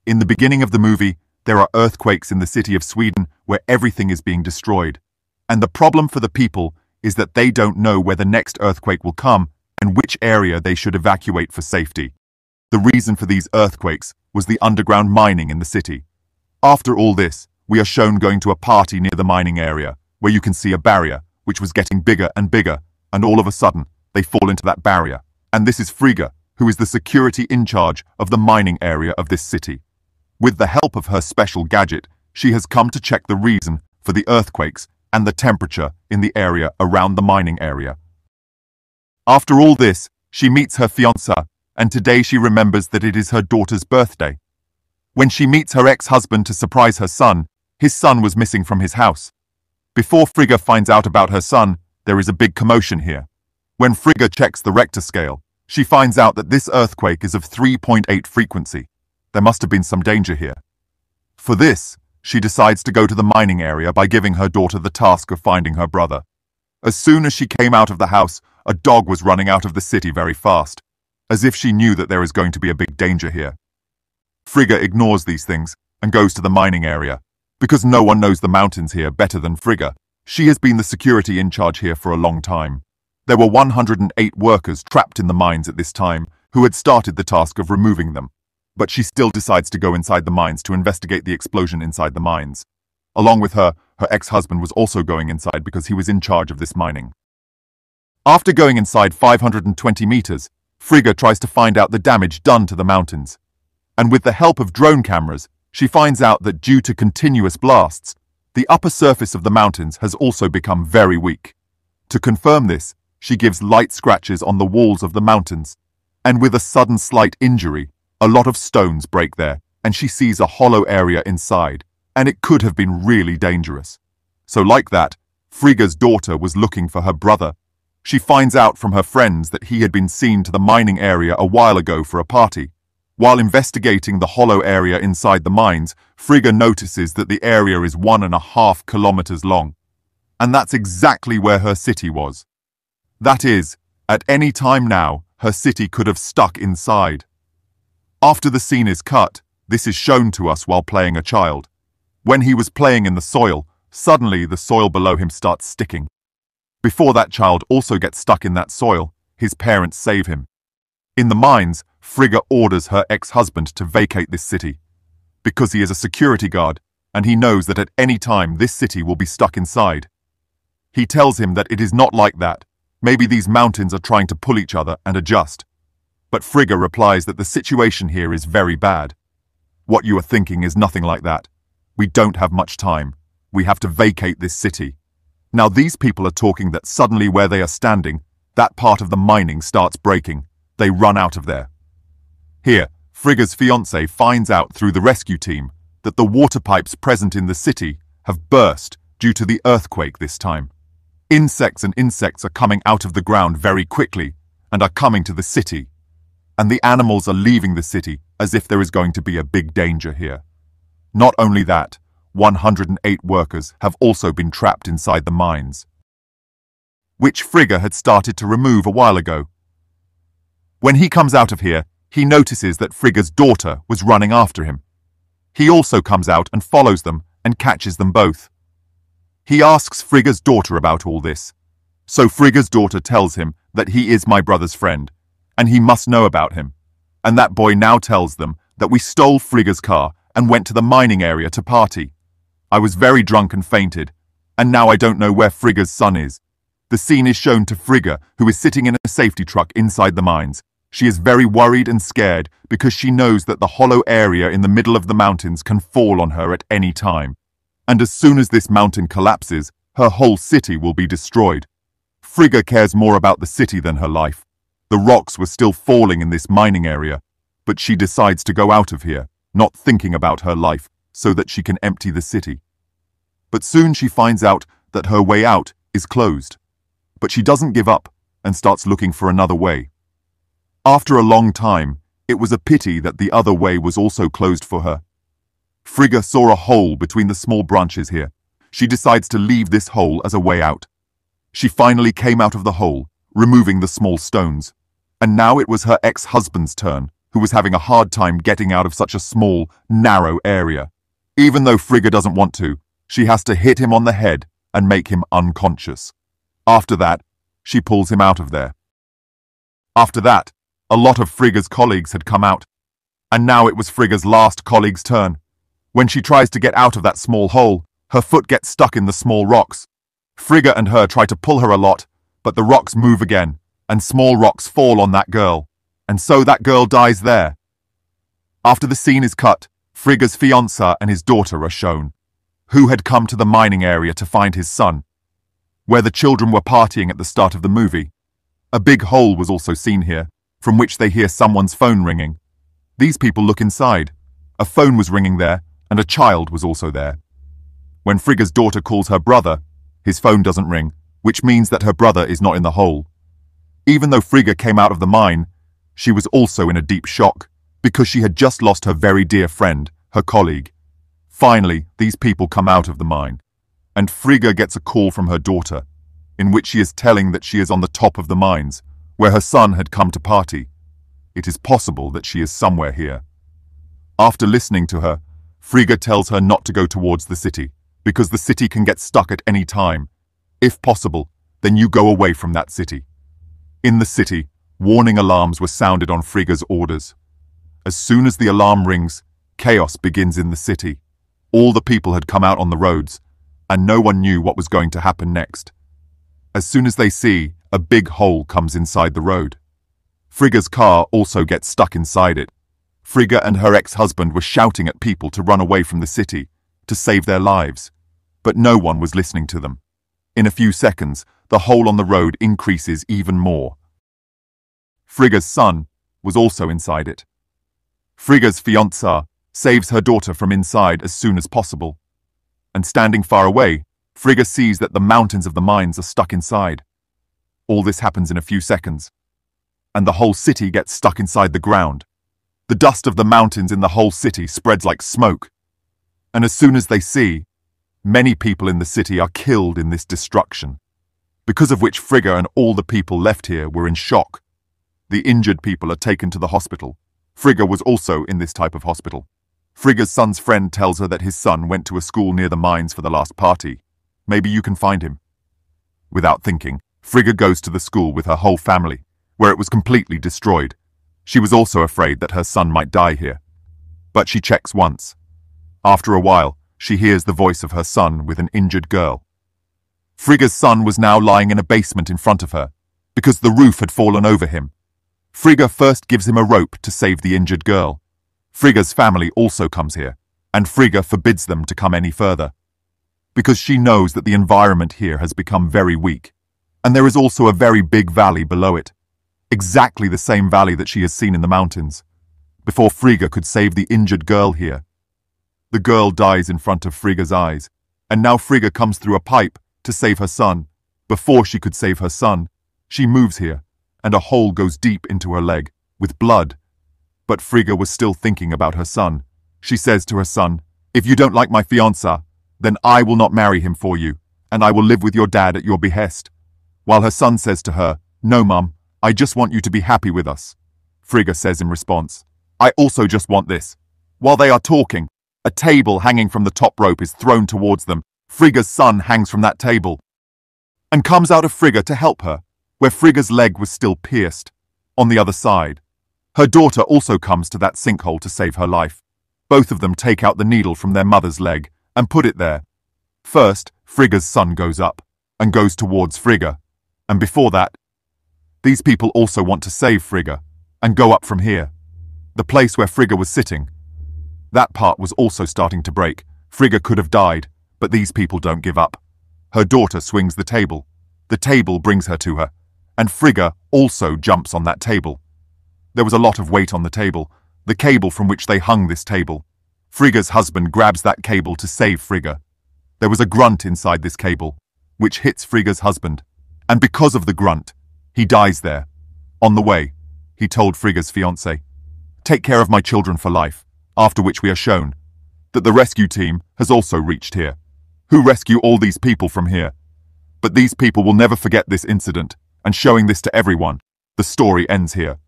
In the beginning of the movie, there are earthquakes in the city of Sweden where everything is being destroyed. And the problem for the people is that they don't know where the next earthquake will come and which area they should evacuate for safety. The reason for these earthquakes was the underground mining in the city. After all this, we are shown going to a party near the mining area, where you can see a barrier, which was getting bigger and bigger, and all of a sudden, they fall into that barrier. And this is Frigga, who is the security in charge of the mining area of this city. With the help of her special gadget, she has come to check the reason for the earthquakes and the temperature in the area around the mining area. After all this, she meets her fiancé, and today she remembers that it is her daughter's birthday. When she meets her ex-husband to surprise her son, his son was missing from his house. Before Frigga finds out about her son, there is a big commotion here. When Frigga checks the Richter scale, she finds out that this earthquake is of 3.8 frequency. There must have been some danger here. For this, she decides to go to the mining area by giving her daughter the task of finding her brother. As soon as she came out of the house, a dog was running out of the city very fast, as if she knew that there is going to be a big danger here. Frigga ignores these things and goes to the mining area. Because no one knows the mountains here better than Frigga, she has been the security in charge here for a long time. There were 108 workers trapped in the mines at this time who had started the task of removing them. But she still decides to go inside the mines to investigate the explosion inside the mines. Along with her, her ex-husband was also going inside because he was in charge of this mining. After going inside 520 meters, Frigga tries to find out the damage done to the mountains. And with the help of drone cameras, she finds out that due to continuous blasts, the upper surface of the mountains has also become very weak. To confirm this, she gives light scratches on the walls of the mountains, and with a sudden slight injury, a lot of stones break there, and she sees a hollow area inside, and it could have been really dangerous. So like that, Frigga's daughter was looking for her brother. She finds out from her friends that he had been seen to the mining area a while ago for a party. While investigating the hollow area inside the mines, Frigga notices that the area is 1.5 kilometers long. And that's exactly where her city was. That is, at any time now, her city could have stuck inside. After the scene is cut, this is shown to us while playing a child. When he was playing in the soil, suddenly the soil below him starts sticking. Before that child also gets stuck in that soil, his parents save him. In the mines, Frigga orders her ex-husband to vacate this city, because he is a security guard, and he knows that at any time this city will be stuck inside. He tells him that it is not like that. Maybe these mountains are trying to pull each other and adjust. But Frigga replies that the situation here is very bad. What you are thinking is nothing like that. We don't have much time. We have to vacate this city. Now these people are talking that suddenly where they are standing, that part of the mining starts breaking. They run out of there. Here, Frigga's fiancé finds out through the rescue team that the water pipes present in the city have burst due to the earthquake this time. Insects are coming out of the ground very quickly and are coming to the city. And the animals are leaving the city as if there is going to be a big danger here. Not only that, 108 workers have also been trapped inside the mines, which Frigga had started to remove a while ago. When he comes out of here, he notices that Frigga's daughter was running after him. He also comes out and follows them and catches them both. He asks Frigga's daughter about all this. So Frigga's daughter tells him that he is my brother's friend, and he must know about him. And that boy now tells them that we stole Frigga's car and went to the mining area to party. I was very drunk and fainted, and now I don't know where Frigga's son is. The scene is shown to Frigga, who is sitting in a safety truck inside the mines. She is very worried and scared because she knows that the hollow area in the middle of the mountains can fall on her at any time. And as soon as this mountain collapses, her whole city will be destroyed. Frigga cares more about the city than her life. The rocks were still falling in this mining area, but she decides to go out of here, not thinking about her life, so that she can empty the city. But soon she finds out that her way out is closed. But she doesn't give up and starts looking for another way. After a long time, it was a pity that the other way was also closed for her. Frigga saw a hole between the small branches here. She decides to leave this hole as a way out. She finally came out of the hole, removing the small stones. And now it was her ex-husband's turn, who was having a hard time getting out of such a small, narrow area. Even though Frigga doesn't want to, she has to hit him on the head and make him unconscious. After that, she pulls him out of there. After that, a lot of Frigga's colleagues had come out, and now it was Frigga's last colleague's turn. When she tries to get out of that small hole, her foot gets stuck in the small rocks. Frigga and her try to pull her a lot, but the rocks move again, and small rocks fall on that girl, and so that girl dies there. After the scene is cut, Frigga's fiancé and his daughter are shown, who had come to the mining area to find his son, where the children were partying at the start of the movie. A big hole was also seen here, from which they hear someone's phone ringing. These people look inside. A phone was ringing there, and a child was also there. When Frigga's daughter calls her brother, his phone doesn't ring, which means that her brother is not in the hole. Even though Frigga came out of the mine, she was also in a deep shock, because she had just lost her very dear friend, her colleague. Finally, these people come out of the mine, and Frigga gets a call from her daughter, in which she is telling that she is on the top of the mines, where her son had come to party. It is possible that she is somewhere here. After listening to her, Frigga tells her not to go towards the city, because the city can get stuck at any time. If possible, then you go away from that city. In the city, warning alarms were sounded on Frigga's orders. As soon as the alarm rings, chaos begins in the city. All the people had come out on the roads, and no one knew what was going to happen next. As soon as they see, a big hole comes inside the road. Frigga's car also gets stuck inside it. Frigga and her ex-husband were shouting at people to run away from the city, to save their lives, but no one was listening to them. In a few seconds, the hole on the road increases even more. Frigga's son was also inside it. Frigga's fiancé saves her daughter from inside as soon as possible. And standing far away, Frigga sees that the mountains of the mines are stuck inside. All this happens in a few seconds, and the whole city gets stuck inside the ground. The dust of the mountains in the whole city spreads like smoke. And as soon as they see, many people in the city are killed in this destruction, because of which Frigga and all the people left here were in shock. The injured people are taken to the hospital. Frigga was also in this type of hospital. Frigga's son's friend tells her that his son went to a school near the mines for the last party. Maybe you can find him. Without thinking, Frigga goes to the school with her whole family, where it was completely destroyed. She was also afraid that her son might die here. But she checks once. After a while, she hears the voice of her son with an injured girl. Frigga's son was now lying in a basement in front of her, because the roof had fallen over him. Frigga first gives him a rope to save the injured girl. Frigga's family also comes here, and Frigga forbids them to come any further, because she knows that the environment here has become very weak, and there is also a very big valley below it, exactly the same valley that she has seen in the mountains, before Frigga could save the injured girl here. The girl dies in front of Frigga's eyes, and now Frigga comes through a pipe to save her son. Before she could save her son, she moves here, and a hole goes deep into her leg, with blood. But Frigga was still thinking about her son. She says to her son, "If you don't like my fiancé, then I will not marry him for you, and I will live with your dad at your behest." While her son says to her, "No, Mum, I just want you to be happy with us." Frigga says in response, "I also just want this." While they are talking, a table hanging from the top rope is thrown towards them. Frigga's son hangs from that table and comes out of Frigga to help her, where Frigga's leg was still pierced. On the other side, her daughter also comes to that sinkhole to save her life. Both of them take out the needle from their mother's leg and put it there. First, Frigga's son goes up and goes towards Frigga, and before that, these people also want to save Frigga and go up from here. The place where Frigga was sitting, that part was also starting to break. Frigga could have died, but these people don't give up. Her daughter swings the table. The table brings her to her, and Frigga also jumps on that table. There was a lot of weight on the table, the cable from which they hung this table. Frigga's husband grabs that cable to save Frigga. There was a grunt inside this cable, which hits Frigga's husband, and because of the grunt, he dies there. On the way, he told Frigga's fiancé, "Take care of my children for life," after which we are shown that the rescue team has also reached here, who rescue all these people from here. But these people will never forget this incident, and showing this to everyone, the story ends here.